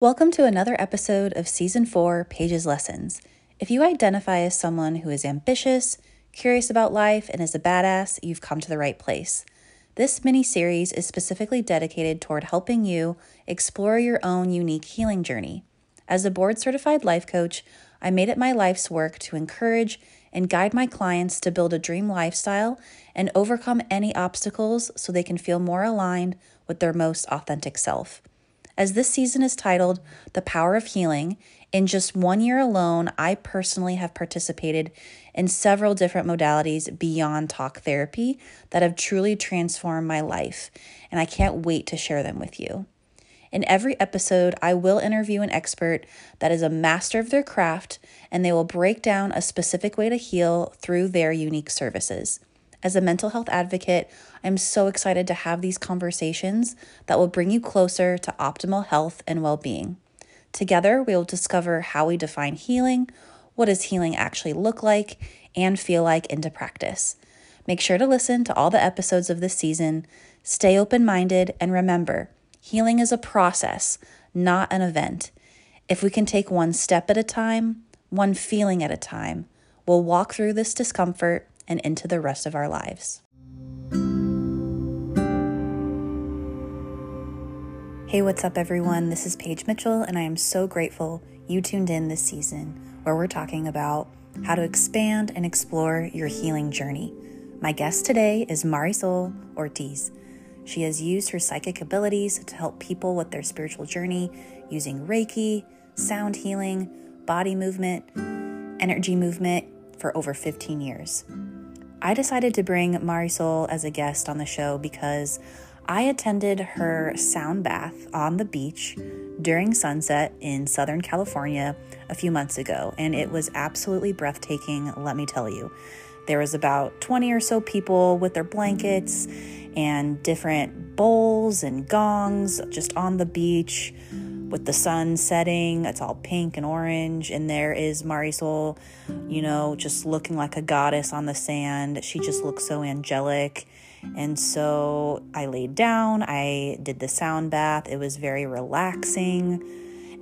Welcome to another episode of Season 4, Paige's Lessons. If you identify as someone who is ambitious, curious about life, and is a badass, you've come to the right place. This mini-series is specifically dedicated toward helping you explore your own unique healing journey. As a board-certified life coach, I made it my life's work to encourage and guide my clients to build a dream lifestyle and overcome any obstacles so they can feel more aligned with their most authentic self. As this season is titled The Power of Healing, in just 1 year alone, I personally have participated in several different modalities beyond talk therapy that have truly transformed my life, and I can't wait to share them with you. In every episode, I will interview an expert that is a master of their craft, and they will break down a specific way to heal through their unique services. As a mental health advocate, I'm so excited to have these conversations that will bring you closer to optimal health and well-being. Together, we will discover how we define healing, what does healing actually look like and feel like into practice. Make sure to listen to all the episodes of this season, stay open-minded, and remember, healing is a process, not an event. If we can take one step at a time, one feeling at a time, we'll walk through this discomfort and into the rest of our lives. Hey, what's up everyone? This is Paige Mitchell, and I am so grateful you tuned in this season where we're talking about how to expand and explore your healing journey. My guest today is Marizol Ortiz. She has used her psychic abilities to help people with their spiritual journey using Reiki, sound healing, body movement, energy movement for over 15 years. I decided to bring Marizol as a guest on the show because I attended her sound bath on the beach during sunset in Southern California a few months ago, and it was absolutely breathtaking, let me tell you. There was about 20 or so people with their blankets and different bowls and gongs just on the beach with the sun setting. It's all pink and orange, and there is Marizol, just looking like a goddess on the sand. She just looks so angelic. And so I laid down, I did the sound bath. It was very relaxing.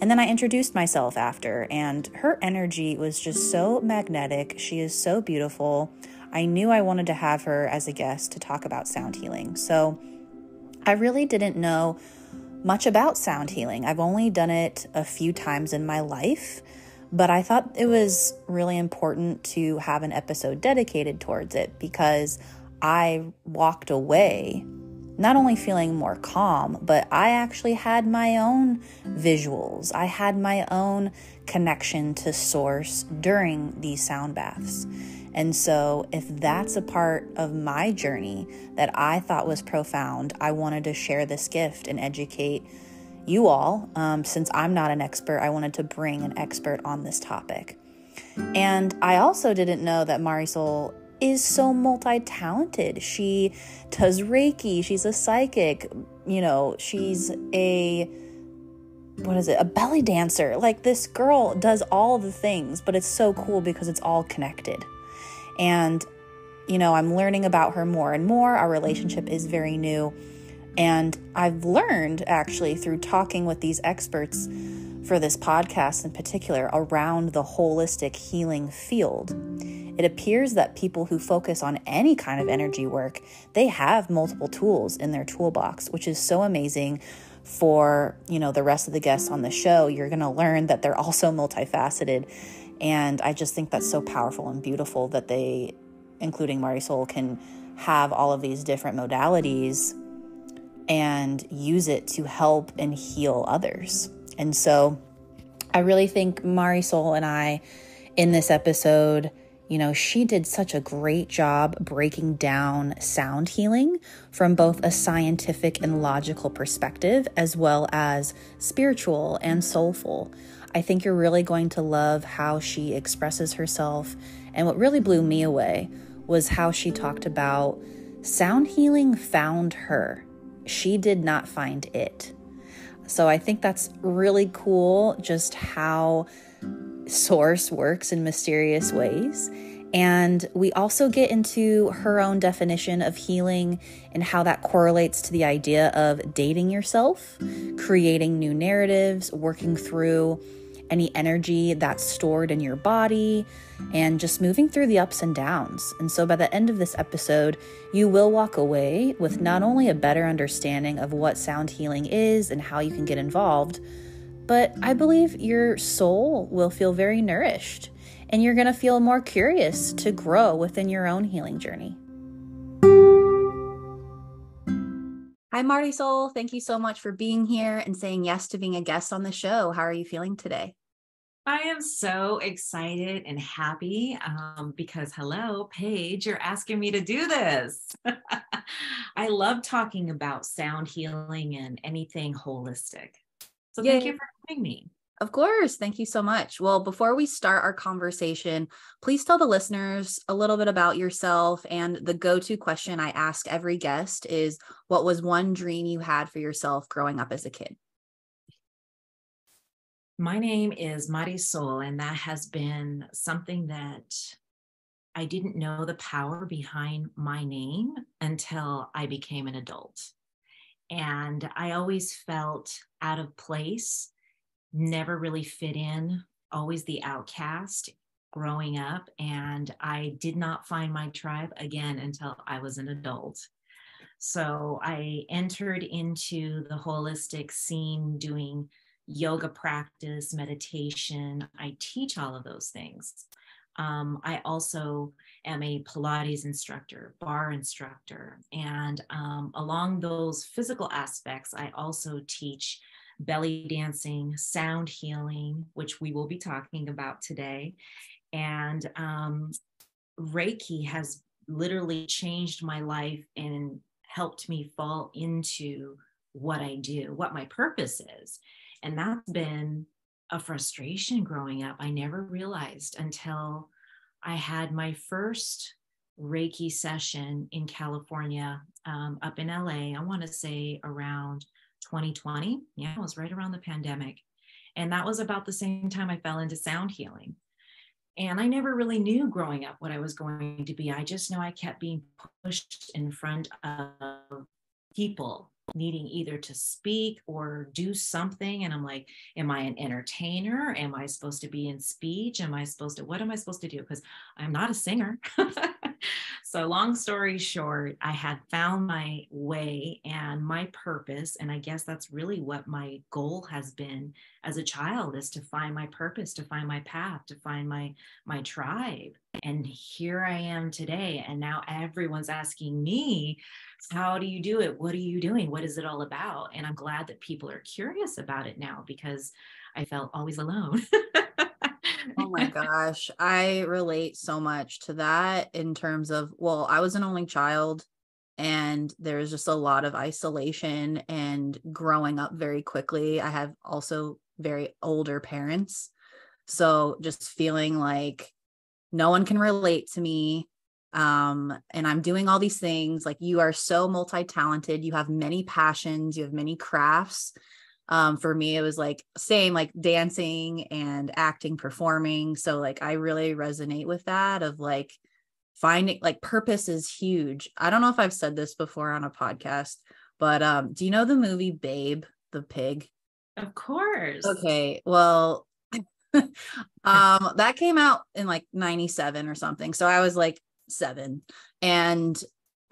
And then I introduced myself after, and her energy was just so magnetic. She is so beautiful. I knew I wanted to have her as a guest to talk about sound healing. So I really didn't know much about sound healing. I've only done it a few times in my life, but I thought it was really important to have an episode dedicated towards it because I walked away not only feeling more calm, but I actually had my own visuals. I had my own connection to source during these sound baths. And so if that's a part of my journey that I thought was profound, I wanted to share this gift and educate you all. Since I'm not an expert, I wanted to bring an expert on this topic. And I also didn't know that Marizol is so multi-talented. She does Reiki. She's a psychic. She's a belly dancer. Like, this girl does all the things, but it's so cool because it's all connected. And, I'm learning about her more and more. Our relationship is very new. And I've learned actually through talking with these experts for this podcast in particular around the holistic healing field. It appears that people who focus on any kind of energy work, they have multiple tools in their toolbox, which is so amazing for, the rest of the guests on the show. You're going to learn that they're also multifaceted. And I just think that's so powerful and beautiful that they, including Marizol, can have all of these different modalities and use it to help and heal others. And so I really think Marizol and I, in this episode, she did such a great job breaking down sound healing from both a scientific and logical perspective, as well as spiritual and soulful. I think you're really going to love how she expresses herself. And what really blew me away was how she talked about sound healing found her. She did not find it. So I think that's really cool, just how source works in mysterious ways. And we also get into her own definition of healing and how that correlates to the idea of dating yourself, creating new narratives, working through any energy that's stored in your body, and just moving through the ups and downs. And so by the end of this episode, you will walk away with not only a better understanding of what sound healing is and how you can get involved, but I believe your soul will feel very nourished, and you're going to feel more curious to grow within your own healing journey. Hi, Marizol. Thank you so much for being here and saying yes to being a guest on the show. How are you feeling today? I am so excited and happy because, hello, Paige, you're asking me to do this. I love talking about sound healing and anything holistic. So Thank you for having me. Of course. Thank you so much. Well, before we start our conversation, please tell the listeners a little bit about yourself. And the go-to question I ask every guest is, what was one dream you had for yourself growing up as a kid? My name is Marizol, and that has been something that I didn't know the power behind my name until I became an adult. And I always felt out of place, never really fit in, always the outcast growing up. And I did not find my tribe again until I was an adult. So I entered into the holistic scene doing yoga practice, meditation. I teach all of those things. I also am a Pilates instructor, barre instructor. And along those physical aspects, I also teach belly dancing, sound healing, which we will be talking about today. And Reiki has literally changed my life and helped me fall into what I do, what my purpose is. And that's been a frustration growing up. I never realized until I had my first Reiki session in California, up in LA, I want to say around 2020. Yeah, it was right around the pandemic. And that was about the same time I fell into sound healing. And I never really knew growing up what I was going to be. I just know I kept being pushed in front of people needing either to speak or do something. And I'm like, am I an entertainer? Am I supposed to be in speech? What am I supposed to do? Because I'm not a singer. So long story short, I had found my way and my purpose. And I guess that's really what my goal has been as a child, is to find my purpose, to find my path, to find my tribe. And here I am today. And now everyone's asking me, how do you do it? What are you doing? What is it all about? And I'm glad that people are curious about it now, because I felt always alone. Oh my gosh, I relate so much to that in terms of, well, I was an only child, and there's just a lot of isolation and growing up very quickly. I have also very older parents. So just feeling like no one can relate to me. And I'm doing all these things. Like, you are so multi-talented. You have many passions. You have many crafts. For me, it was like same, like dancing and acting, performing. So like, I really resonate with that of like finding, like, purpose is huge. I don't know if I've said this before on a podcast, but do you know the movie Babe, the pig? Of course. Okay. Well, that came out in like 97 or something. So I was like 7. And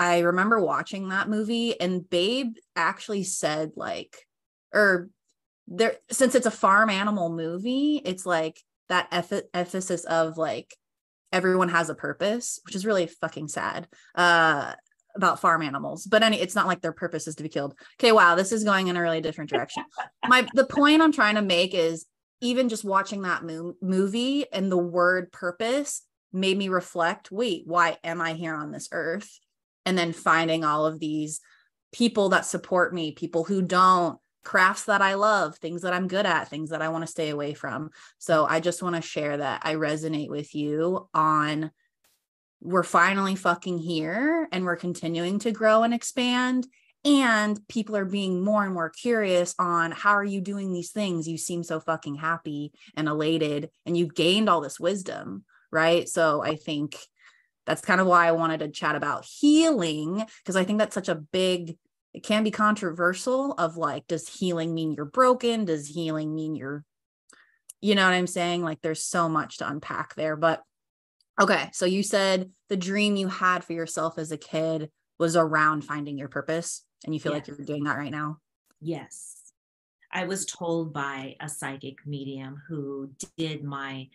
I remember watching that movie, and Babe actually said like, or there, since it's a farm animal movie, it's like that emphasis of like, everyone has a purpose, which is really fucking sad, about farm animals. But it's not like their purpose is to be killed. Okay. Wow. This is going in a really different direction. The point I'm trying to make is, even just watching that movie and the word purpose made me reflect, wait, why am I here on this earth? And then finding all of these people that support me, people who don't, crafts that I love, things that I'm good at, things that I want to stay away from. So I just want to share that I resonate with you on, we're finally fucking here, and we're continuing to grow and expand. And people are being more and more curious on, how are you doing these things? You seem so fucking happy and elated, and you've gained all this wisdom, right? So I think that's kind of why I wanted to chat about healing, because I think that's such a big, it can be controversial of like, does healing mean you're broken? Does healing mean you're, you know what I'm saying? Like there's so much to unpack there. But okay, so you said the dream you had for yourself as a kid was around finding your purpose, and you feel like you're doing that right now? Yes. I was told by a psychic medium who did my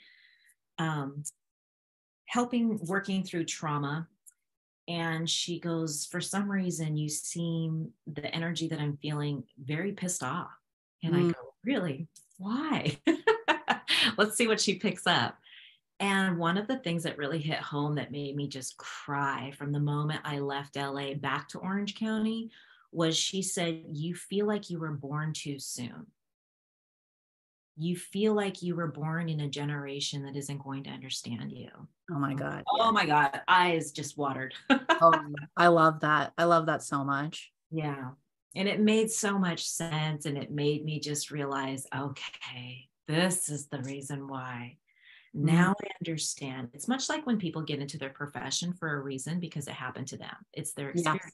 working through trauma. And she goes, for some reason, you seem, the energy that I'm feeling, very pissed off. And I go, really? Why? Let's see what she picks up. And one of the things that really hit home that made me just cry from the moment I left LA back to Orange County was she said, you feel like you were born too soon. You feel like you were born in a generation that isn't going to understand you. Oh my God. Oh my God. Eyes just watered. Oh, I love that. I love that so much. Yeah. And it made so much sense. And it made me just realize, okay, this is the reason why. Now I understand. It's much like when people get into their profession for a reason because it happened to them. It's their experience. Yes.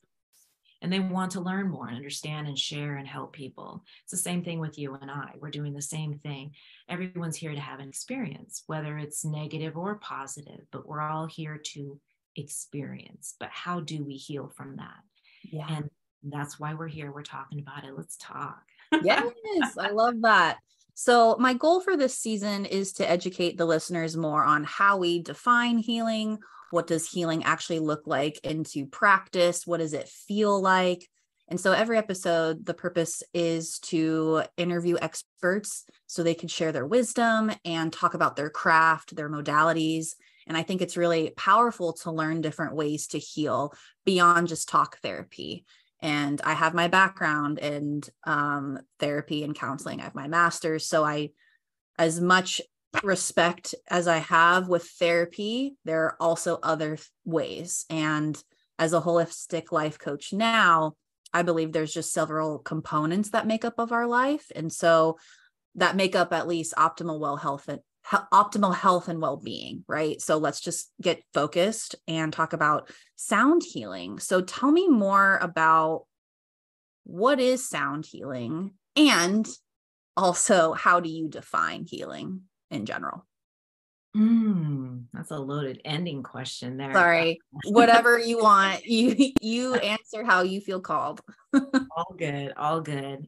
And they want to learn more and understand and share and help people. It's the same thing with you and I. We're doing the same thing. Everyone's here to have an experience, whether it's negative or positive, but we're all here to experience. But how do we heal from that? Yeah. And that's why we're here. We're talking about it. Let's talk. Yes, I love that. So my goal for this season is to educate the listeners more on how we define healing. What does healing actually look like into practice? What does it feel like? And so every episode, the purpose is to interview experts so they can share their wisdom and talk about their craft, their modalities. And I think it's really powerful to learn different ways to heal beyond just talk therapy. And I have my background in therapy and counseling. I have my master's. So as much respect as I have with therapy, there are also other ways. And as a holistic life coach now, I believe there's just several components that make up of our life. And so that make up at least optimal health and well-being, right? So let's just get focused and talk about sound healing. So tell me more about what is sound healing, and also how do you define healing in general? That's a loaded ending question there. Sorry, whatever you want. You answer how you feel called. All good, all good.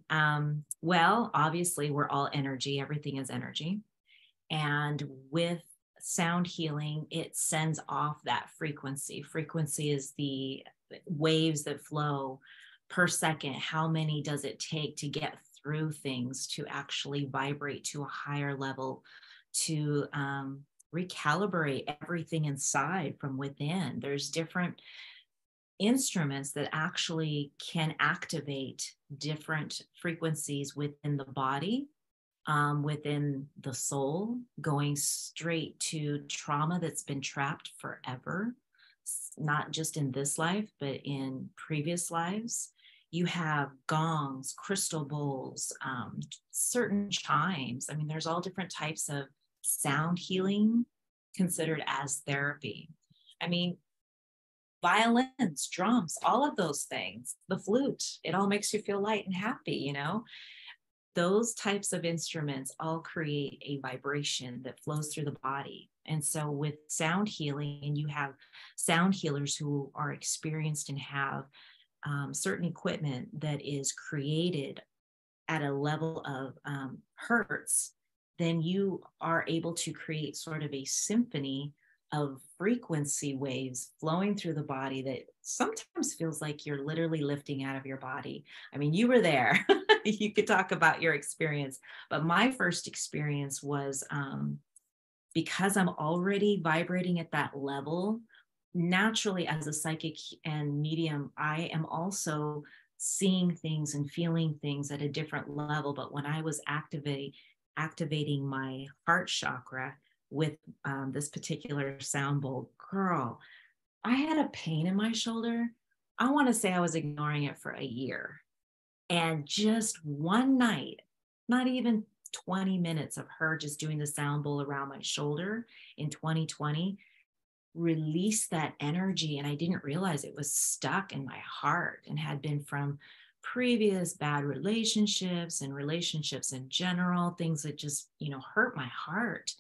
Well, obviously we're all energy. Everything is energy. And with sound healing, it sends off that frequency. Frequency is the waves that flow per second. How many does it take to get through things to actually vibrate to a higher level, to recalibrate everything inside from within? There's different instruments that actually can activate different frequencies within the body, within the soul, going straight to trauma that's been trapped forever, not just in this life, but in previous lives. You have gongs, crystal bowls, certain chimes. I mean, there's all different types of sound healing considered as therapy. I mean, violins, drums, all of those things, the flute, it all makes you feel light and happy, you know? Those types of instruments all create a vibration that flows through the body. And so with sound healing, you have sound healers who are experienced and have certain equipment that is created at a level of hertz, then you are able to create sort of a symphony of frequency waves flowing through the body that sometimes feels like you're literally lifting out of your body. I mean, you were there. You could talk about your experience, but my first experience was because I'm already vibrating at that level, naturally as a psychic and medium, I am also seeing things and feeling things at a different level. But when I was activating my heart chakra with this particular sound bowl, girl, I had a pain in my shoulder. I want to say I was ignoring it for a year. And just one night, not even 20 minutes of her just doing the sound bowl around my shoulder in 2020 released that energy. And I didn't realize it was stuck in my heart and had been from previous bad relationships and relationships in general, things that just, hurt my heart.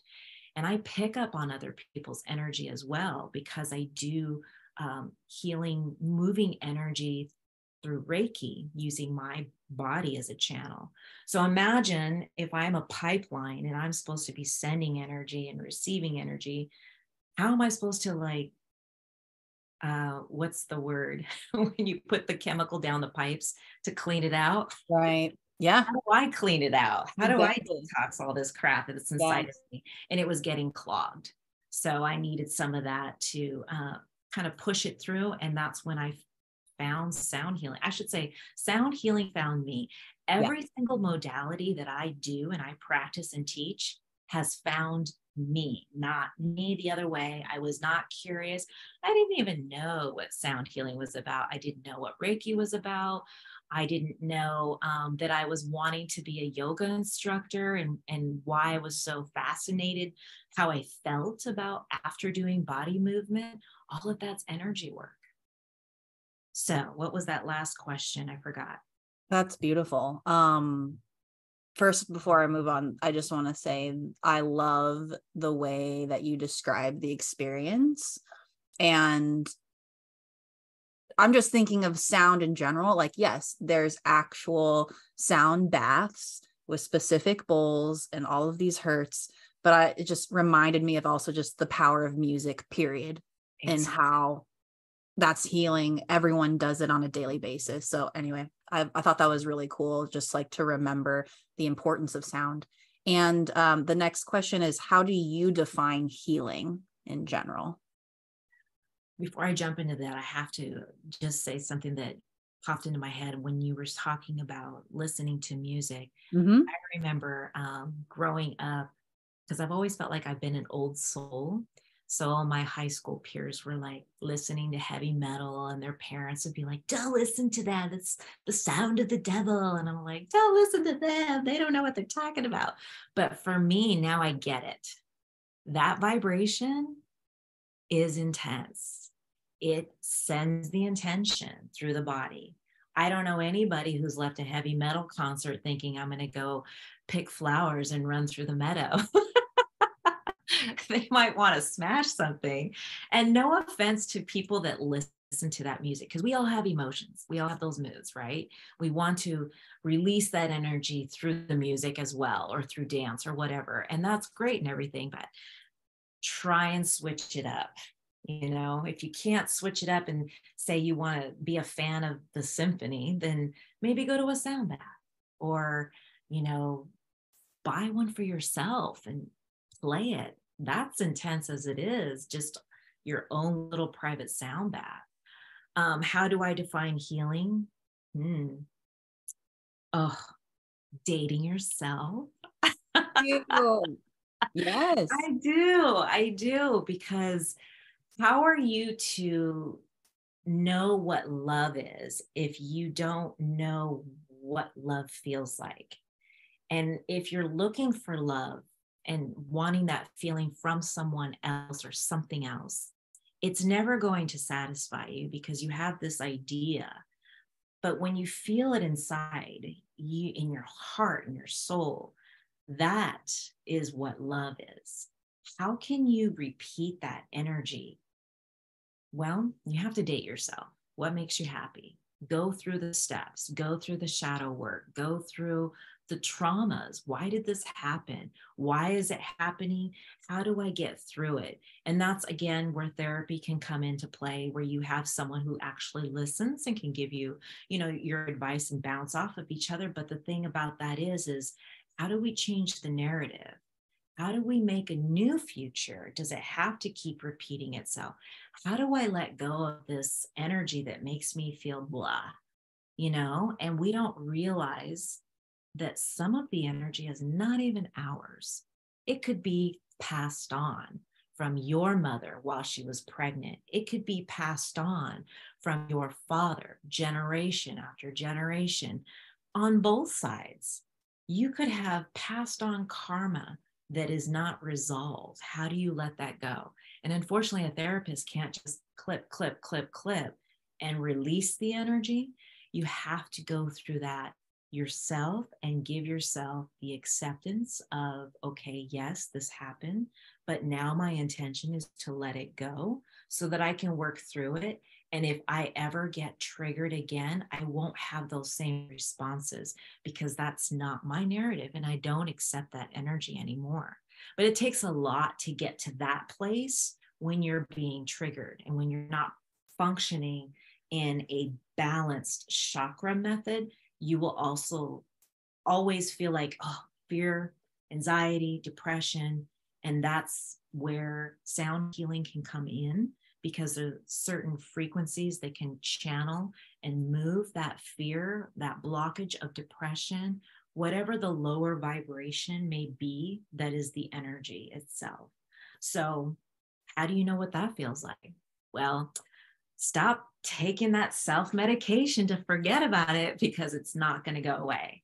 And I pick up on other people's energy as well, because I do healing, moving energy through Reiki, using my body as a channel. So imagine if I'm a pipeline and I'm supposed to be sending energy and receiving energy, how am I supposed to what's the word when you put the chemical down the pipes to clean it out? Right. Yeah. How do I clean it out? How do I Exactly. detox all this crap that's inside of me? And it was getting clogged. So I needed some of that to kind of push it through. And that's when I found sound healing. I should say sound healing found me. Every single modality that I do and I practice and teach has found me, not me the other way. I was not curious. I didn't even know what sound healing was about. I didn't know what Reiki was about. I didn't know that I was wanting to be a yoga instructor, and why I was so fascinated, how I felt about after doing body movement. All of that's energy work. So what was that last question? I forgot. That's beautiful. First, before I move on, I just want to say I love the way that you describe the experience. And I'm just thinking of sound in general. Like, yes, there's actual sound baths with specific bowls and all of these hertz, but it just reminded me of also just the power of music, period, and how that's healing. Everyone does it on a daily basis. So anyway, I thought that was really cool, just like to remember the importance of sound. And the next question is, how do you define healing in general? Before I jump into that, I have to just say something that popped into my head when you were talking about listening to music. Mm-hmm. I remember growing up, because I've always felt like I've been an old soul. So all my high school peers were like listening to heavy metal, and their parents would be like, don't listen to that. That's the sound of the devil. And I'm like, don't listen to them. They don't know what they're talking about. But for me, now I get it. That vibration is intense. It sends the intention through the body. I don't know anybody who's left a heavy metal concert thinking I'm going to go pick flowers and run through the meadow. They might want to smash something. And no offense to people that listen to that music, because we all have emotions. We all have those moods, right? We want to release that energy through the music as well, or through dance or whatever. And that's great and everything, but try and switch it up. If you can't switch it up and say you want to be a fan of the symphony, then maybe go to a sound bath, or, buy one for yourself and play it. That's intense as it is, just your own little private sound bath. How do I define healing? Dating yourself. Yes. I do, because how are you to know what love is if you don't know what love feels like? And if you're looking for love and wanting that feeling from someone else or something else, it's never going to satisfy you, because you have this idea. But when you feel it inside you, in your heart and your soul, that is what love is. How can you repeat that energy? Well, you have to date yourself. What makes you happy? Go through the steps, go through the shadow work, go through the traumas. Why did this happen? Why is it happening? How do I get through it? And that's, again, where therapy can come into play, where you have someone who actually listens and can give you, your advice and bounce off of each other. But the thing about that is how do we change the narrative? How do we make a new future? Does it have to keep repeating itself? How do I let go of this energy that makes me feel blah? And we don't realize that some of the energy is not even ours. It could be passed on from your mother while she was pregnant. It could be passed on from your father, generation after generation, on both sides. You could have passed on karma that is not resolved. How do you let that go? And unfortunately, a therapist can't just clip, clip, clip, clip and release the energy. You have to go through that yourself and give yourself the acceptance of, okay, yes, this happened, but now my intention is to let it go so that I can work through it. And if I ever get triggered again, I won't have those same responses because that's not my narrative and I don't accept that energy anymore. But it takes a lot to get to that place when you're being triggered and when you're not functioning in a balanced chakra method. You will also always feel like, oh, fear, anxiety, depression. And that's where sound healing can come in, because there are certain frequencies that can channel and move that fear, that blockage of depression, whatever the lower vibration may be, that is the energy itself. So how do you know what that feels like? Well, stop taking that self-medication to forget about it, because it's not going to go away.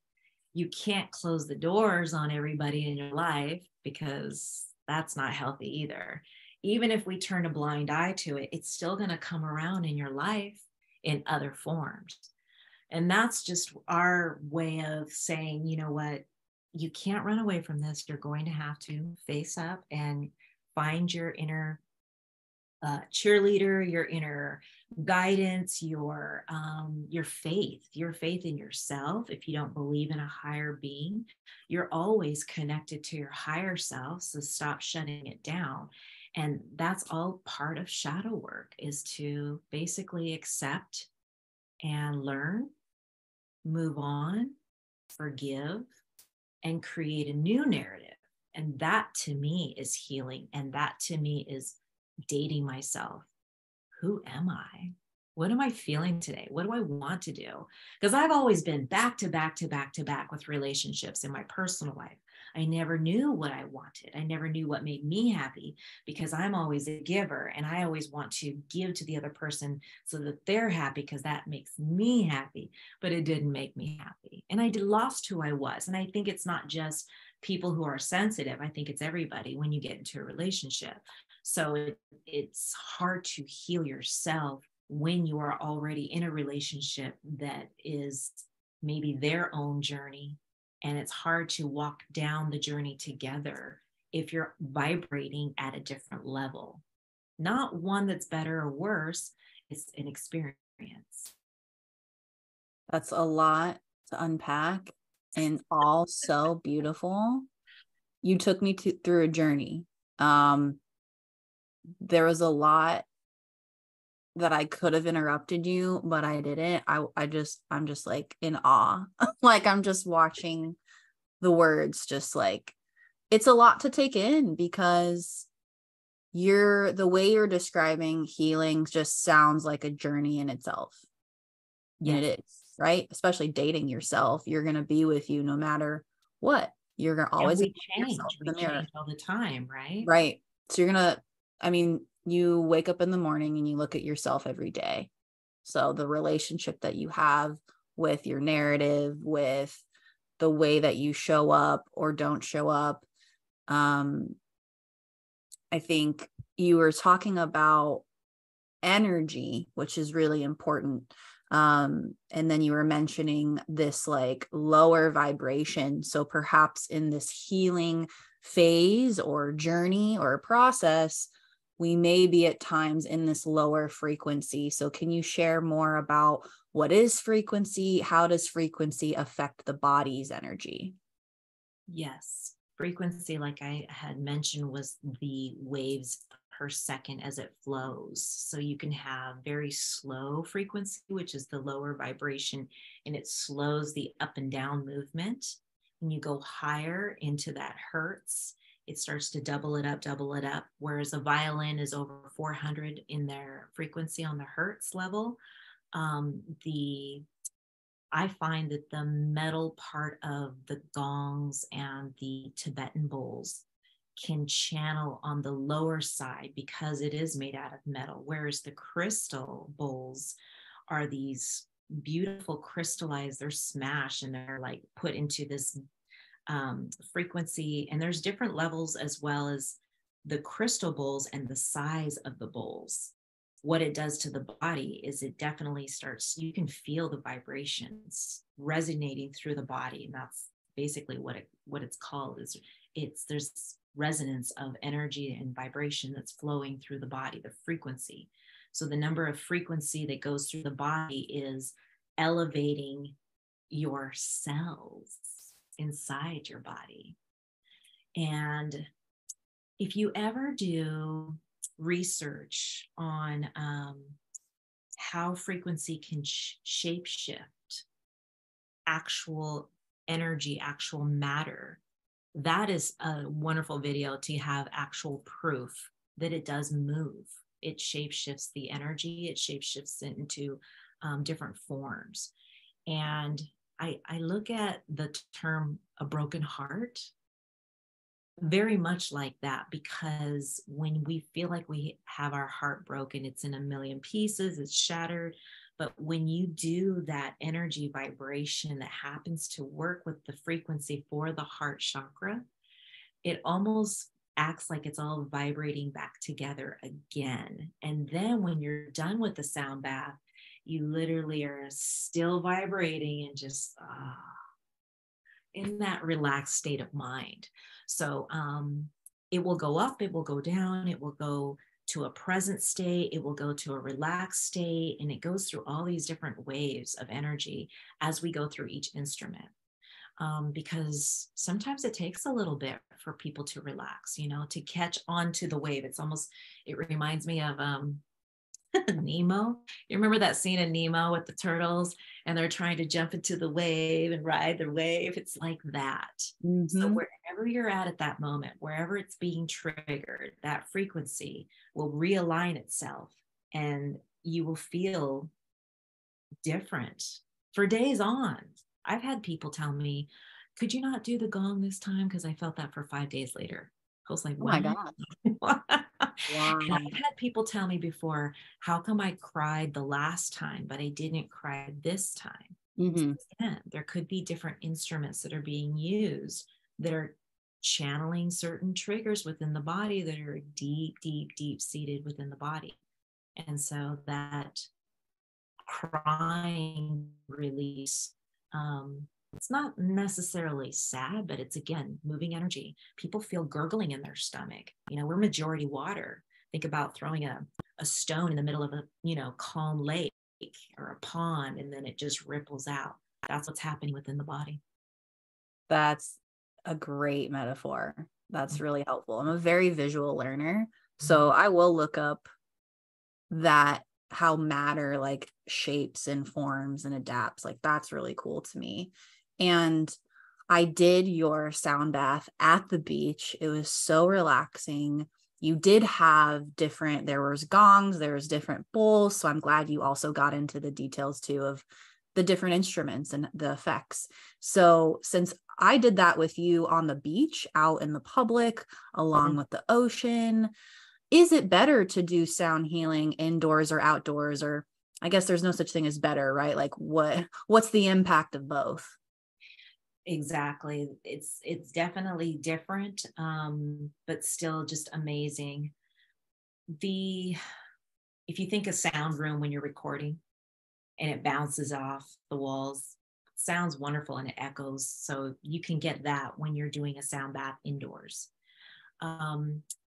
You can't close the doors on everybody in your life, because that's not healthy either. Even if we turn a blind eye to it, it's still going to come around in your life in other forms. And that's just our way of saying, you know what, you can't run away from this. You're going to have to face up and find your inner cheerleader, your inner guidance, your faith in yourself. If you don't believe in a higher being, you're always connected to your higher self. So stop shutting it down. And that's all part of shadow work, is to basically accept and learn, move on, forgive, and create a new narrative. And that to me is healing. And that to me is dating myself. Who am I? What am I feeling today? What do I want to do? Because I've always been back to back to back to back with relationships in my personal life. I never knew what I wanted. I never knew what made me happy, because I'm always a giver and I always want to give to the other person so that they're happy, because that makes me happy. But it didn't make me happy. And I lost who I was. And I think it's not just people who are sensitive. I think it's everybody when you get into a relationship. So it's hard to heal yourself when you are already in a relationship that is maybe their own journey. And it's hard to walk down the journey together if you're vibrating at a different level. Not one that's better or worse, it's an experience. That's a lot to unpack, and all so beautiful. You took me through a journey. There was a lot that I could have interrupted you, but I didn't. I'm just like in awe. Like I'm just watching the words, just like, it's a lot to take in, because the way you're describing healing just sounds like a journey in itself. Yeah. And it is, right? Especially dating yourself. You're going to be with you no matter what. You're going to always change. We change all the time, right? Right. So you're going to, you wake up in the morning and you look at yourself every day. So the relationship that you have with your narrative, with the way that you show up or don't show up. I think you were talking about energy, which is really important. And then you were mentioning this like lower vibration. So perhaps in this healing phase or journey or process, we may be at times in this lower frequency. So can you share more about what is frequency? How does frequency affect the body's energy? Yes. Frequency, like I had mentioned, was the waves per second as it flows. So you can have very slow frequency, which is the lower vibration, and it slows the up and down movement. When you go higher into that hertz, it starts to double it up, whereas a violin is over 400 in their frequency on the hertz level. I find that the metal part of the gongs and the Tibetan bowls can channel on the lower side because it is made out of metal, whereas the crystal bowls are these beautiful crystallized, they're smashed and they're like put into this frequency. And there's different levels, as well as the crystal bowls and the size of the bowls. What it does to the body is it definitely starts, you can feel the vibrations resonating through the body. And that's basically what it's called, is there's resonance of energy and vibration that's flowing through the body, the frequency. So the number of frequency that goes through the body is elevating your cells inside your body. And if you ever do research on how frequency can shape shift actual energy, actual matter, that is a wonderful video to have actual proof that it does move. It shape shifts the energy, it shape shifts it into different forms. And I look at the term a broken heart very much like that, because when we feel like we have our heart broken, it's in a million pieces, it's shattered. But when you do that energy vibration that happens to work with the frequency for the heart chakra, it almost acts like it's all vibrating back together again. And then when you're done with the sound bath, you literally are still vibrating and just in that relaxed state of mind. So it will go up, it will go down, it will go to a present state, it will go to a relaxed state, and it goes through all these different waves of energy as we go through each instrument. Because sometimes it takes a little bit for people to relax, to catch on to the wave. It reminds me of Nemo. You remember that scene in Nemo with the turtles and they're trying to jump into the wave and ride the wave? It's like that. Mm-hmm. So wherever you're at that moment, wherever it's being triggered, that frequency will realign itself and you will feel different for days on. I've had people tell me, could you not do the gong this time? Because I felt that for 5 days later. I was like, oh my God. Wow. And I've had people tell me before, how come I cried the last time, but I didn't cry this time? Mm-hmm. So again, there could be different instruments that are being used that are channeling certain triggers within the body that are deep, deep, deep seated within the body. And so that crying release, it's not necessarily sad, but it's, again, moving energy. People feel gurgling in their stomach. We're majority water. Think about throwing a stone in the middle of a, calm lake or a pond, and then it just ripples out. That's what's happening within the body. That's a great metaphor. That's really helpful. I'm a very visual learner, so I will look up that, how matter like shapes and forms and adapts. Like, that's really cool to me. And I did your sound bath at the beach. It was so relaxing. You did have there was gongs, there was different bowls. So I'm glad you also got into the details too of the different instruments and the effects. So since I did that with you on the beach, out in the public, along with the ocean, is it better to do sound healing indoors or outdoors? Or I guess there's no such thing as better, right? Like what's the impact of both? Exactly. It's definitely different, but still just amazing. If you think a sound room when you're recording and it bounces off the walls, it sounds wonderful and it echoes. So you can get that when you're doing a sound bath indoors.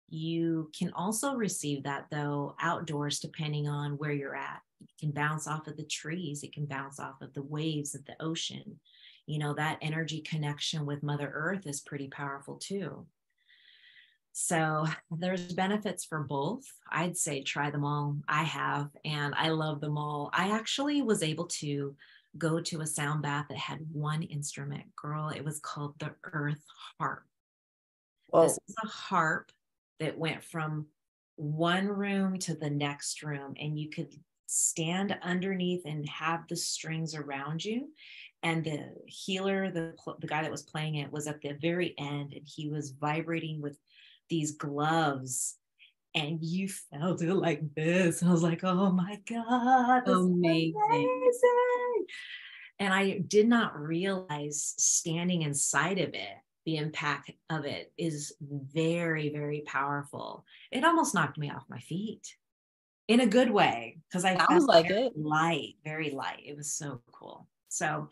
You can also receive that though outdoors, depending on where you're at. It can bounce off of the trees. It can bounce off of the waves of the ocean. That energy connection with Mother Earth is pretty powerful too. So there's benefits for both. I'd say try them all. I have, and I love them all. I actually was able to go to a sound bath that had one instrument. Girl, it was called the Earth Harp. Whoa. This is a harp that went from one room to the next room, and you could stand underneath and have the strings around you. And the healer, the guy that was playing it, was at the very end, and he was vibrating with these gloves, and you felt it like this. I was like, oh my God, this is amazing. And I did not realize standing inside of it, the impact of it is very, very powerful. It almost knocked me off my feet in a good way, because I Sounds felt like very it. light, very light. It was so cool. So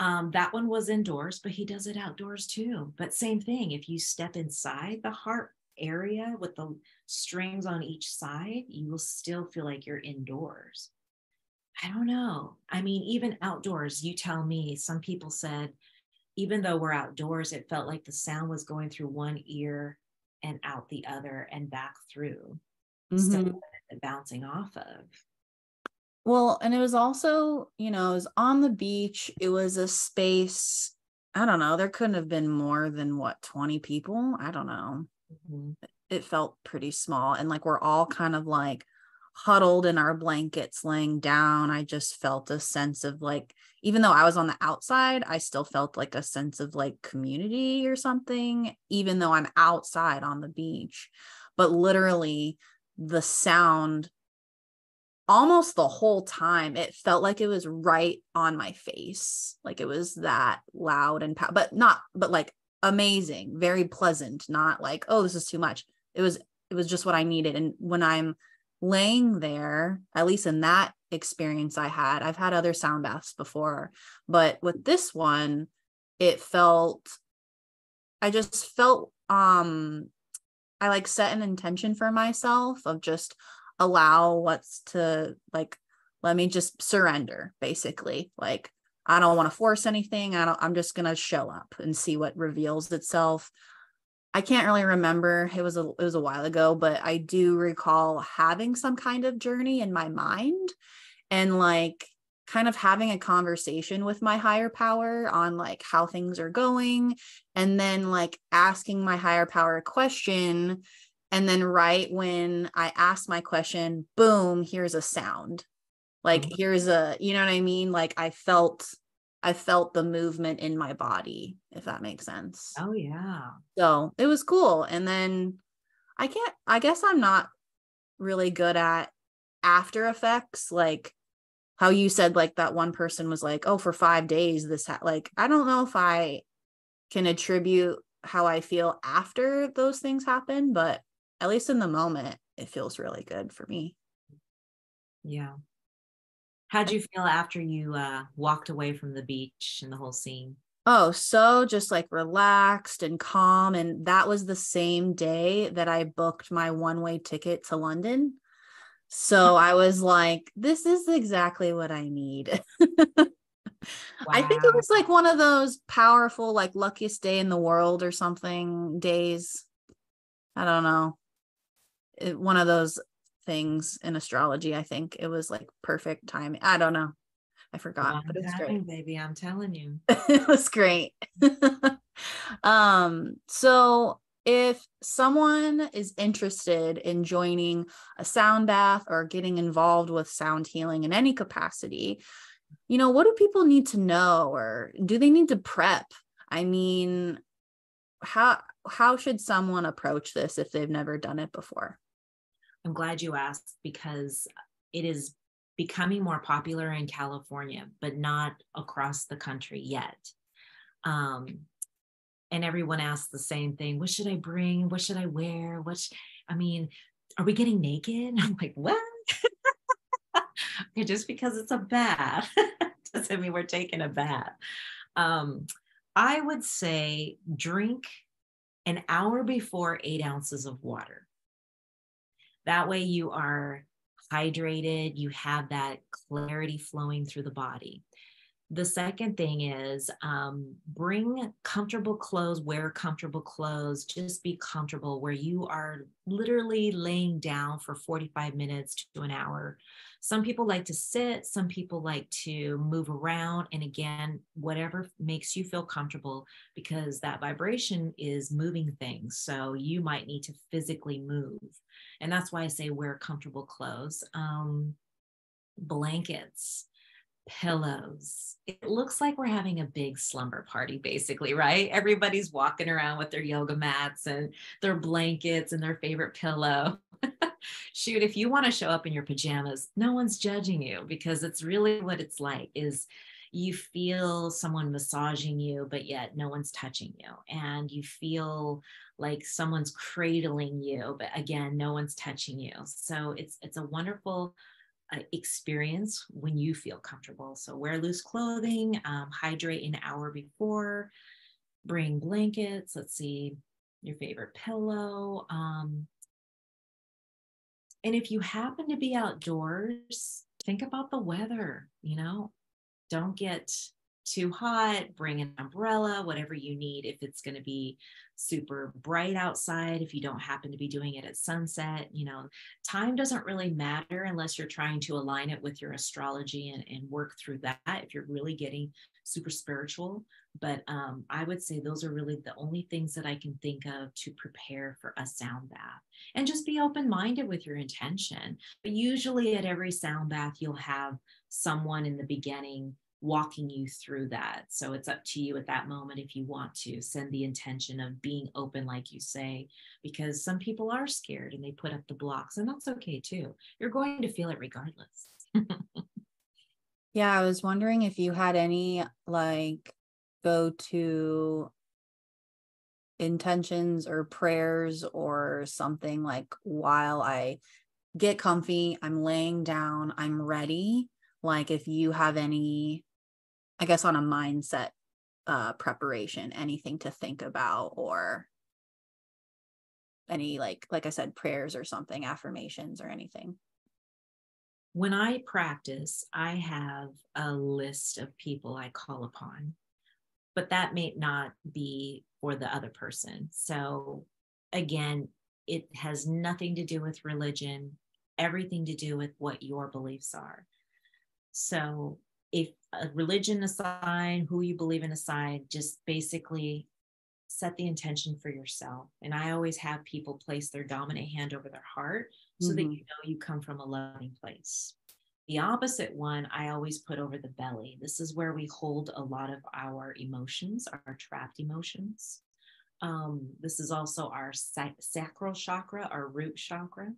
that one was indoors, but he does it outdoors too. But same thing, if you step inside the heart area with the strings on each side, you will still feel like you're indoors. I don't know. I mean, even outdoors, you tell me, some people said, even though we're outdoors, it felt like the sound was going through one ear and out the other and back through, instead of it bouncing off of. Well, and it was also, it was on the beach. It was a space, I don't know, there couldn't have been more than 20 people. I don't know. Mm-hmm. It felt pretty small. And like, we're all kind of like huddled in our blankets, laying down. I just felt a sense of like, even though I was on the outside, I still felt like a sense of like community or something, even though I'm outside on the beach. But literally, the sound, almost the whole time, it felt like it was right on my face. Like it was that loud and but like amazing, very pleasant, not like, oh, this is too much. It was just what I needed. And when I'm laying there, at least in that experience I've had other sound baths before, but with this one, I just felt, I like set an intention for myself of just let me just surrender, basically. Like, I don't want to force anything. I'm just going to show up and see what reveals itself. I can't really remember. It was a while ago, but I do recall having some kind of journey in my mind and like kind of having a conversation with my higher power on like how things are going, and then like asking my higher power a question. And then right when I asked my question, boom, here's a sound. Like here's you know what I mean? Like I felt the movement in my body, if that makes sense. Oh yeah. So it was cool. And then I guess I'm not really good at after effects, like how you said, like that one person was like, oh, for 5 days, like, I don't know if I can attribute how I feel after those things happen, but at least in the moment, it feels really good for me. Yeah. How'd you feel after you walked away from the beach and the whole scene? Oh, so just like relaxed and calm. And that was the same day that I booked my one-way ticket to London. So I was like, this is exactly what I need. Wow. I think it was like one of those powerful, like luckiest day in the world or something days. I don't know. One of those things in astrology. I think it was like perfect timing. I don't know. I forgot, but it's great. Baby, I'm telling you. It was great. So if someone is interested in joining a sound bath or getting involved with sound healing in any capacity, what do people need to know, or do they need to prep? I mean, how should someone approach this if they've never done it before? I'm glad you asked, because it is becoming more popular in California, but not across the country yet. And everyone asks the same thing. What should I bring? What should I wear? Are we getting naked? I'm like, what? Okay, just because it's a bath doesn't mean we're taking a bath. I would say drink an hour before 8 ounces of water. That way you are hydrated, you have that clarity flowing through the body. The second thing is bring comfortable clothes, wear comfortable clothes, just be comfortable where you are literally laying down for 45 minutes to an hour. Some people like to sit, some people like to move around. And again, whatever makes you feel comfortable, because that vibration is moving things. So you might need to physically move. And that's why I say wear comfortable clothes. Blankets, pillows. It looks like we're having a big slumber party, basically, right? Everybody's walking around with their yoga mats and their blankets and their favorite pillow. Shoot, if you want to show up in your pajamas, no one's judging you, because it's really what it's like is, You feel someone massaging you, but yet no one's touching you. And you feel like someone's cradling you, but again, no one's touching you. So it's a wonderful experience when you feel comfortable. So wear loose clothing, hydrate an hour before, bring blankets. Let's see, your favorite pillow. And if you happen to be outdoors, think about the weather, don't get too hot, bring an umbrella, whatever you need. If it's going to be super bright outside, if you don't happen to be doing it at sunset, time doesn't really matter unless you're trying to align it with your astrology and work through that if you're really getting super spiritual. But I would say those are really the only things that I can think of to prepare for a sound bath. And just be open-minded with your intention. But usually at every sound bath, you'll have someone in the beginning walking you through that. So it's up to you at that moment if you want to send the intention of being open, like you say, because some people are scared and they put up the blocks, and that's okay too. You're going to feel it regardless. Yeah, I was wondering if you had any go-to intentions or prayers or something, like while I get comfy, I'm laying down, I'm ready. Like if you have any, I guess, on a mindset preparation, anything to think about, or any like I said, prayers or something, affirmations or anything. When I practice, I have a list of people I call upon, but that may not be for the other person. So again, it has nothing to do with religion, everything to do with what your beliefs are. So if a religion aside, who you believe in aside, just basically set the intention for yourself. And I always have people place their dominant hand over their heart so that you know you come from a loving place. The opposite one, I always put over the belly. This is where we hold a lot of our emotions, our trapped emotions. This is also our sacral chakra, our root chakra.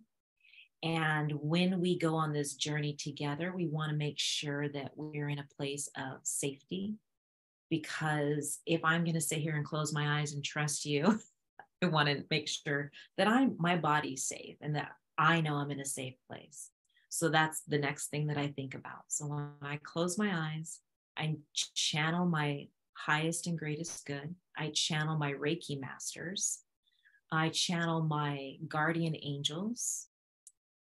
And when we go on this journey together, we want to make sure that we're in a place of safety. Because if I'm going to sit here and close my eyes and trust you, I want to make sure that my body's safe and that I know I'm in a safe place. So that's the next thing that I think about. So when I close my eyes, I channel my highest and greatest good. I channel my Reiki masters. I channel my guardian angels.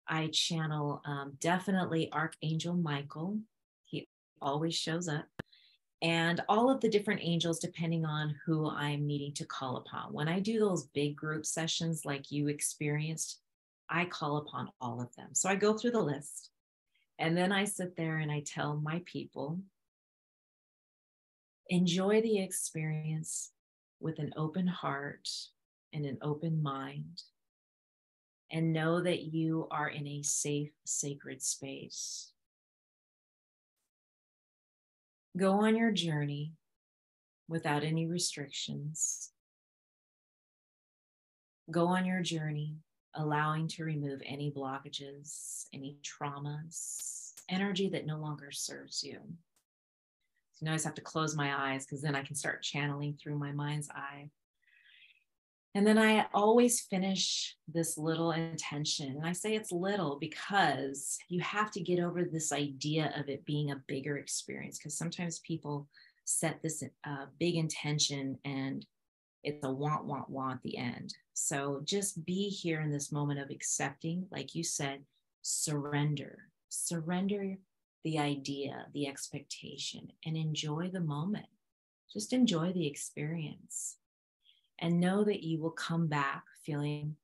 I channel definitely Archangel Michael. He always shows up. And all of the different angels, depending on who I'm needing to call upon. When I do those big group sessions like you experienced, I call upon all of them. So I go through the list, and then I sit there and I tell my people, enjoy the experience with an open heart and an open mind, and know that you are in a safe, sacred space. Go on your journey without any restrictions. Go on your journey, allowing to remove any blockages, any traumas, energy that no longer serves you. So now I just have to close my eyes because then I can start channeling through my mind's eye. And then I always finish this little intention. And I say it's little because you have to get over this idea of it being a bigger experience, because sometimes people set this big intention and it's a want at the end. So just be here in this moment of accepting, like you said, surrender the idea, the expectation, and enjoy the moment. Just enjoy the experience. And know that you will come back feeling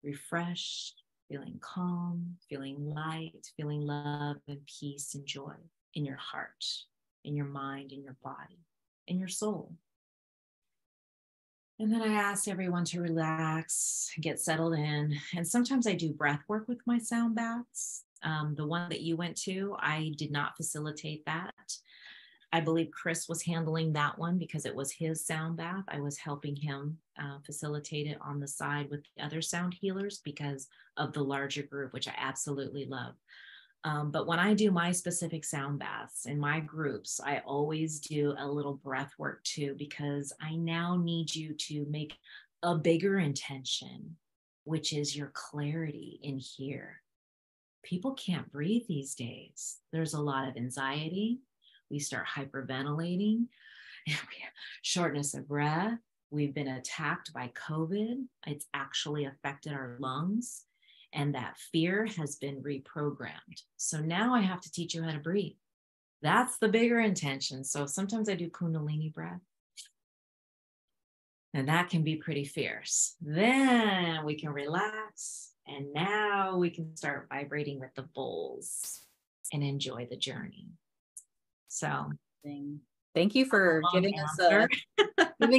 refreshed, feeling calm, feeling light, feeling love and peace and joy in your heart, in your mind, in your body, in your soul. And then I ask everyone to relax, get settled in. And sometimes I do breath work with my sound baths. The one that you went to, I did not facilitate that. I believe Chris was handling that one because it was his sound bath. I was helping him facilitate it on the side with the other sound healers because of the larger group, which I absolutely love. But when I do my specific sound baths in my groups, I always do a little breath work too, because I now need you to make a bigger intention, which is your clarity in here. People can't breathe these days. There's a lot of anxiety. We start hyperventilating, and we have shortness of breath. We've been attacked by COVID. It's actually affected our lungs. And that fear has been reprogrammed. So now I have to teach you how to breathe. That's the bigger intention. So sometimes I do Kundalini breath. And that can be pretty fierce. Then we can relax. And now we can start vibrating with the bowls and enjoy the journey. So thank you for giving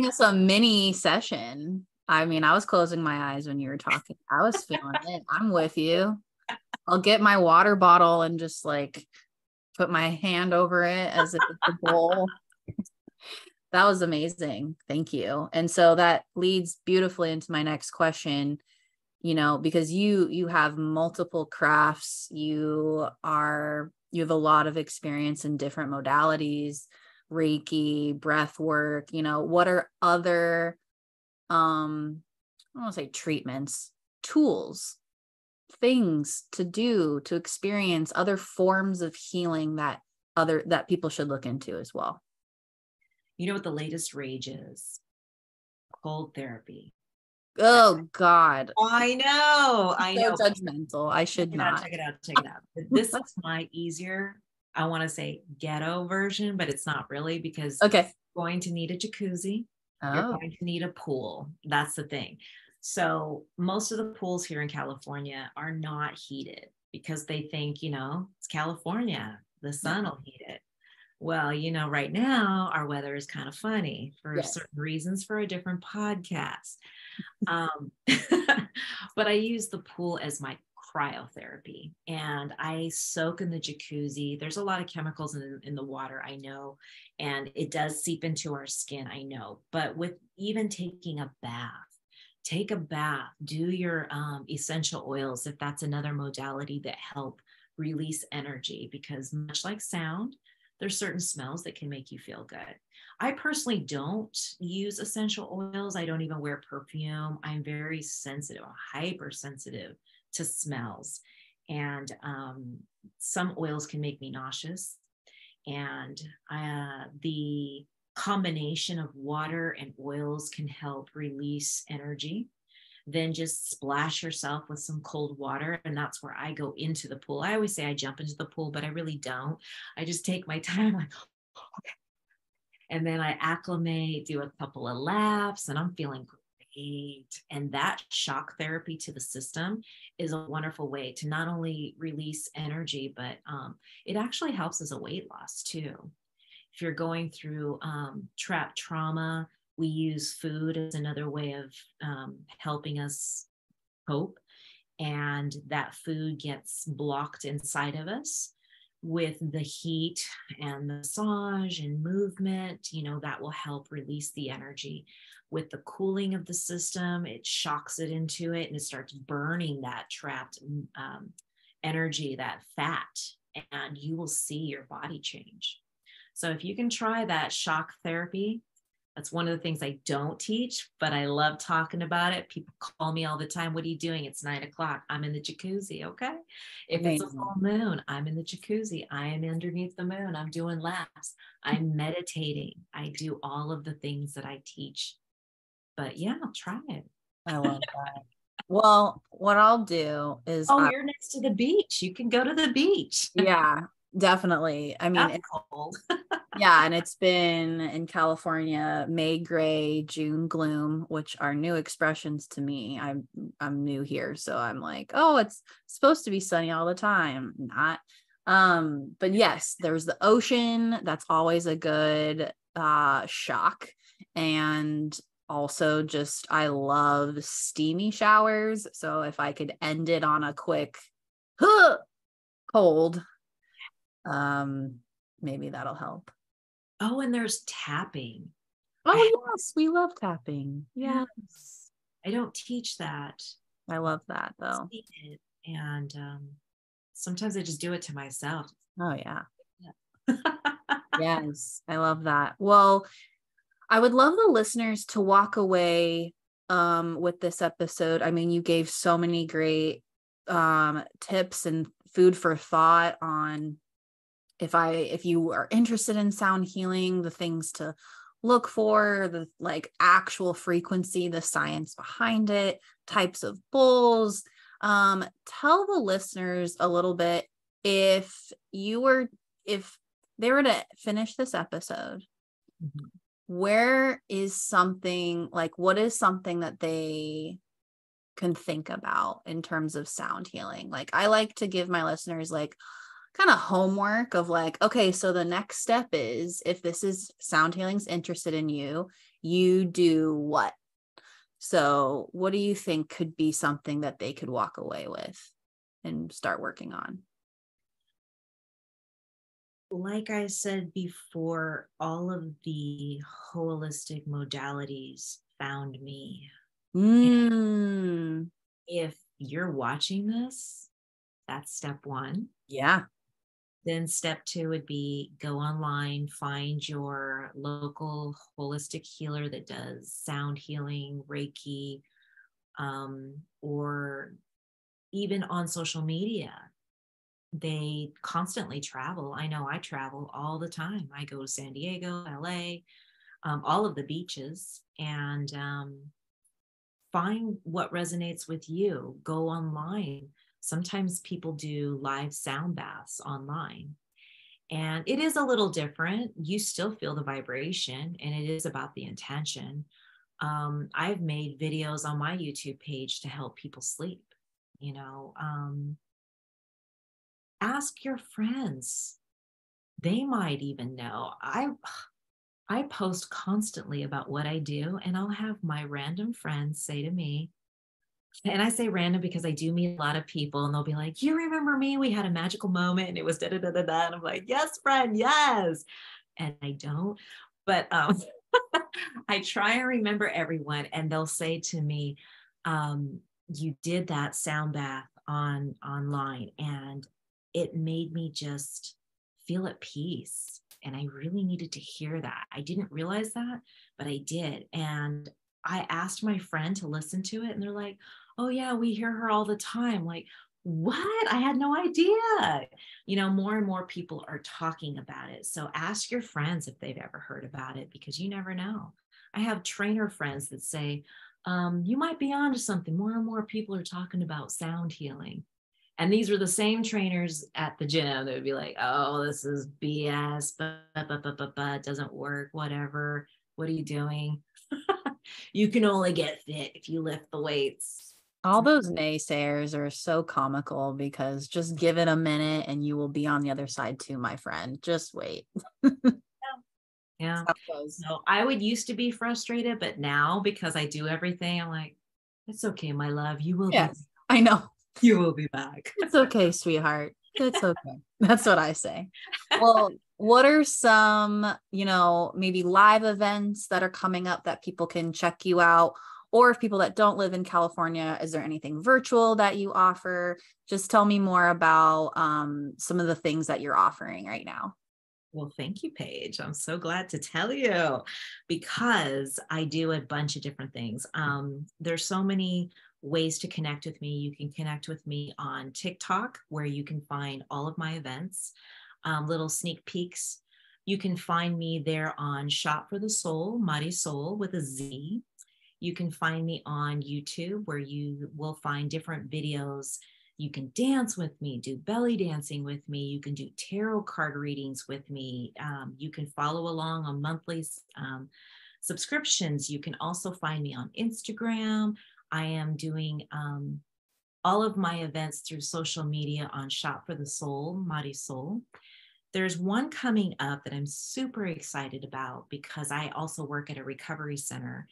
us a mini session. I mean, I was closing my eyes when you were talking. I was feeling it. I'm with you. I'll get my water bottle and just like put my hand over it as if it's a bowl. That was amazing. Thank you. And so that leads beautifully into my next question, you know, because you have multiple crafts. You have a lot of experience in different modalities, Reiki, breath work, you know, what are other I don't want to say treatments, tools, things to do to experience other forms of healing that people should look into as well? You know what the latest rage is? Cold therapy. Oh God. I know. So judgmental. I should not. Check it out. This is my easier, I want to say ghetto version, but it's not really, because you're going to need a jacuzzi. You're going to need a pool. That's the thing. So most of the pools here in California are not heated because they think, you know, it's California, the sun will heat it. Well, you know, right now our weather is kind of funny for certain reasons for a different podcast. But I use the pool as my cryotherapy, and I soak in the jacuzzi. There's a lot of chemicals in the water, I know, and it does seep into our skin, I know. But with even taking a bath, take a bath, do your essential oils, if that's another modality that help release energy, because much like sound, there's certain smells that can make you feel good. I personally don't use essential oils. I don't even wear perfume. I'm very sensitive, hypersensitive to smells. And some oils can make me nauseous. And the combination of water and oils can help release energy. Then just splash yourself with some cold water. And that's where I go into the pool. I always say I jump into the pool, but I really don't. I just take my time, like, okay. And then I acclimate, do a couple of laps, and I'm feeling great. And that shock therapy to the system is a wonderful way to not only release energy, but it actually helps as a weight loss too. If you're going through trapped trauma, we use food as another way of helping us cope. And that food gets blocked inside of us with the heat and massage and movement, you know, that will help release the energy. With the cooling of the system, it shocks it into it and it starts burning that trapped energy, that fat, and you will see your body change. So if you can try that shock therapy, that's one of the things I don't teach, but I love talking about it. People call me all the time. What are you doing? It's 9:00. I'm in the jacuzzi. Okay. If it's a full moon, I'm in the jacuzzi. I am underneath the moon. I'm doing laps. I'm meditating. I do all of the things that I teach. But yeah, try it. I love that. Well, what I'll do is you're next to the beach. You can go to the beach. Yeah, definitely. I mean, it's cold. Yeah, and it's been in California, May gray, June gloom, which are new expressions to me. I'm new here, so I'm like, oh, it's supposed to be sunny all the time. Not. But yes, there's the ocean. That's always a good shock. And also just I love steamy showers. So if I could end it on a quick cold, maybe that'll help. Oh, and there's tapping. Oh, yes, we love tapping. Yes. I don't teach that. I love that though. And sometimes I just do it to myself. Oh yeah. Yeah. Yes. I love that. Well, I would love the listeners to walk away with this episode. I mean, you gave so many great tips and food for thought on if you are interested in sound healing, the things to look for, the like actual frequency, the science behind it, types of bowls. Tell the listeners a little bit if they were to finish this episode, Mhm. where is something like, what is something that they can think about in terms of sound healing? Like, I like to give my listeners like kind of homework of like, okay, so the next step is, if this is sound healing's interested in you, you do what? So what do you think could be something that they could walk away with and start working on? Like I said before, all of the holistic modalities found me. Mm. If you're watching this, that's step one. Yeah. Then step two would be go online, find your local holistic healer that does sound healing, Reiki, or even on social media. They constantly travel. I know I travel all the time. I go to San Diego, LA, all of the beaches, and find what resonates with you. Go online. Sometimes people do live sound baths online. And it is a little different. You still feel the vibration, and it is about the intention. I've made videos on my YouTube page to help people sleep. You know, ask your friends. They might even know. I post constantly about what I do, and I'll have my random friends say to me, and I say random because I do meet a lot of people, and they'll be like, "You remember me? We had a magical moment, and it was da da da da da." And I'm like, "Yes, friend, yes." And I don't, but I try and remember everyone, and they'll say to me, "You did that sound bath online, and it made me just feel at peace." And I really needed to hear that. I didn't realize that, but I did. And I asked my friend to listen to it, and they're like, "Oh yeah, we hear her all the time." Like, what? I had no idea. You know, more and more people are talking about it. So ask your friends if they've ever heard about it, because you never know. I have trainer friends that say, you might be onto something. More and more people are talking about sound healing. And these were the same trainers at the gym that would be like, "Oh, this is BS, but it doesn't work, whatever. What are you doing? You can only get fit if you lift the weights." All those naysayers are so comical, because just give it a minute and you will be on the other side too, my friend. Just wait. Yeah. That's how it goes. So I would used to be frustrated, but now because I do everything, I'm like, "It's okay, my love. Yes, I know. You will be back." It's okay, sweetheart. It's okay. That's what I say. Well, what are some, maybe live events that are coming up that people can check you out? Or if people that don't live in California, is there anything virtual that you offer? Just tell me more about some of the things that you're offering right now. Well, thank you, Paige. I'm so glad to tell you, because I do a bunch of different things. There's so many ways to connect with me. You can connect with me on TikTok, where you can find all of my events, little sneak peeks. You can find me there on Shop for the Soul, Marizol with a Z. You can find me on YouTube, where you will find different videos. You can dance with me, do belly dancing with me. You can do tarot card readings with me. You can follow along on monthly subscriptions. You can also find me on Instagram. I am doing all of my events through social media on Shop for the Soul, Marizol. There's one coming up that I'm super excited about, because I also work at a recovery center.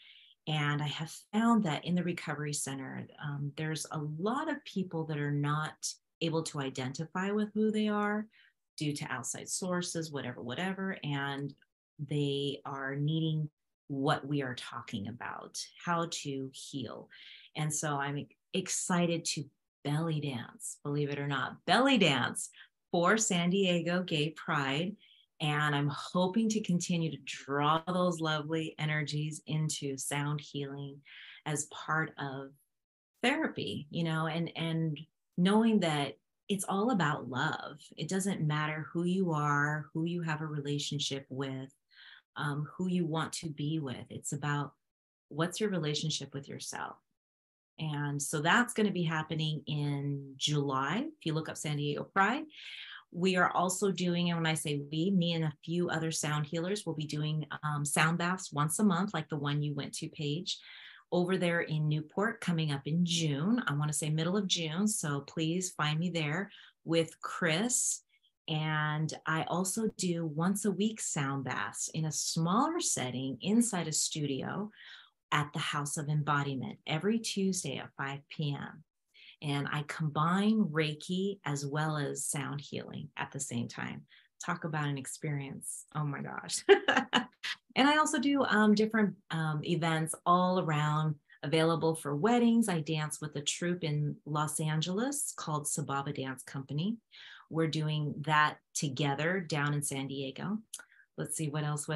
And I have found that in the recovery center, there's a lot of people that are not able to identify with who they are due to outside sources, whatever. And they are needing what we are talking about, how to heal. And so I'm excited to belly dance, believe it or not, belly dance for San Diego Gay Pride. And I'm hoping to continue to draw those lovely energies into sound healing as part of therapy, and knowing that it's all about love. It doesn't matter who you are, who you have a relationship with, who you want to be with. It's about what's your relationship with yourself. And so that's going to be happening in July. If you look up San Diego Pride, we are also doing, and when I say we, me and a few other sound healers will be doing sound baths once a month, like the one you went to, Paige, over there in Newport, coming up in June. I want to say middle of June. So please find me there with Chris. And I also do once a week sound baths in a smaller setting inside a studio at the House of Embodiment every Tuesday at 5 p.m. And I combine Reiki as well as sound healing at the same time. Talk about an experience. Oh my gosh. And I also do different events all around, available for weddings. I dance with a troupe in Los Angeles called Sababa Dance Company. We're doing that together down in San Diego. Let's see, what else?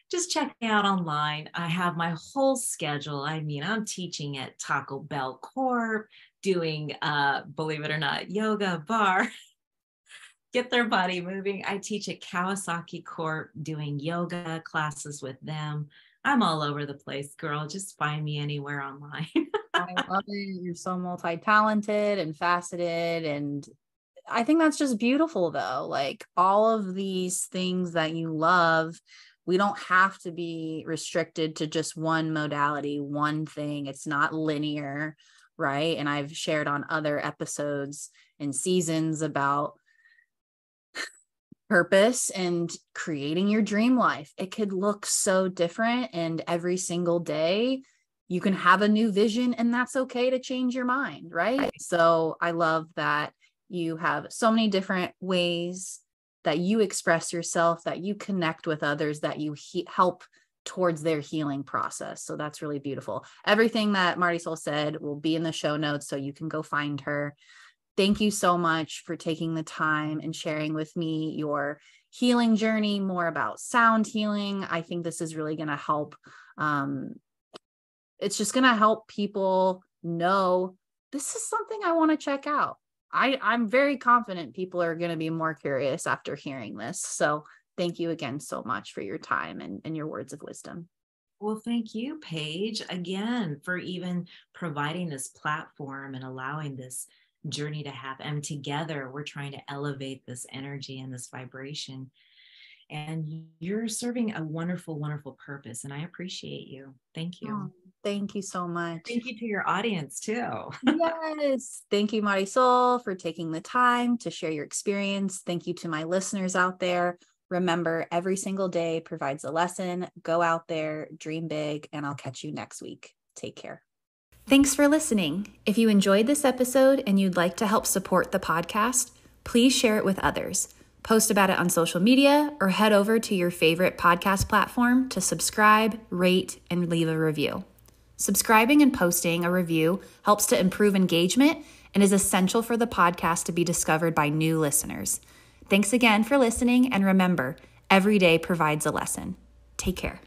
Just check me out online. I have my whole schedule. I mean, I'm teaching at Taco Bell Corp, doing, believe it or not, yoga, barre, get their body moving. I teach at Kawasaki Corp, doing yoga classes with them. I'm all over the place, girl. Just find me anywhere online. I love it. You're so multi-talented and faceted, and I think that's just beautiful though. Like all of these things that you love, we don't have to be restricted to just one modality, one thing. It's not linear, right? And I've shared on other episodes and seasons about purpose and creating your dream life. It could look so different, and every single day you can have a new vision, and that's okay to change your mind, right? So I love that you have so many different ways that you express yourself, that you connect with others, that you help towards their healing process. So that's really beautiful. Everything that Marizol said will be in the show notes, so you can go find her. Thank you so much for taking the time and sharing with me your healing journey, more about sound healing. I think this is really going to help. It's just going to help people know this is something I want to check out. I'm very confident people are going to be more curious after hearing this. So thank you again so much for your time and your words of wisdom. Well, thank you, Paige, again, for even providing this platform and allowing this journey to happen. And together, we're trying to elevate this energy and this vibration. And you're serving a wonderful, wonderful purpose. And I appreciate you. Thank you. Oh, thank you so much. Thank you to your audience too. Yes. Thank you, Marizol, for taking the time to share your experience. Thank you to my listeners out there. Remember, every single day provides a lesson. Go out there, dream big, and I'll catch you next week. Take care. Thanks for listening. If you enjoyed this episode and you'd like to help support the podcast, please share it with others. Post about it on social media or head over to your favorite podcast platform to subscribe, rate, and leave a review. Subscribing and posting a review helps to improve engagement and is essential for the podcast to be discovered by new listeners. Thanks again for listening, and remember, every day provides a lesson. Take care.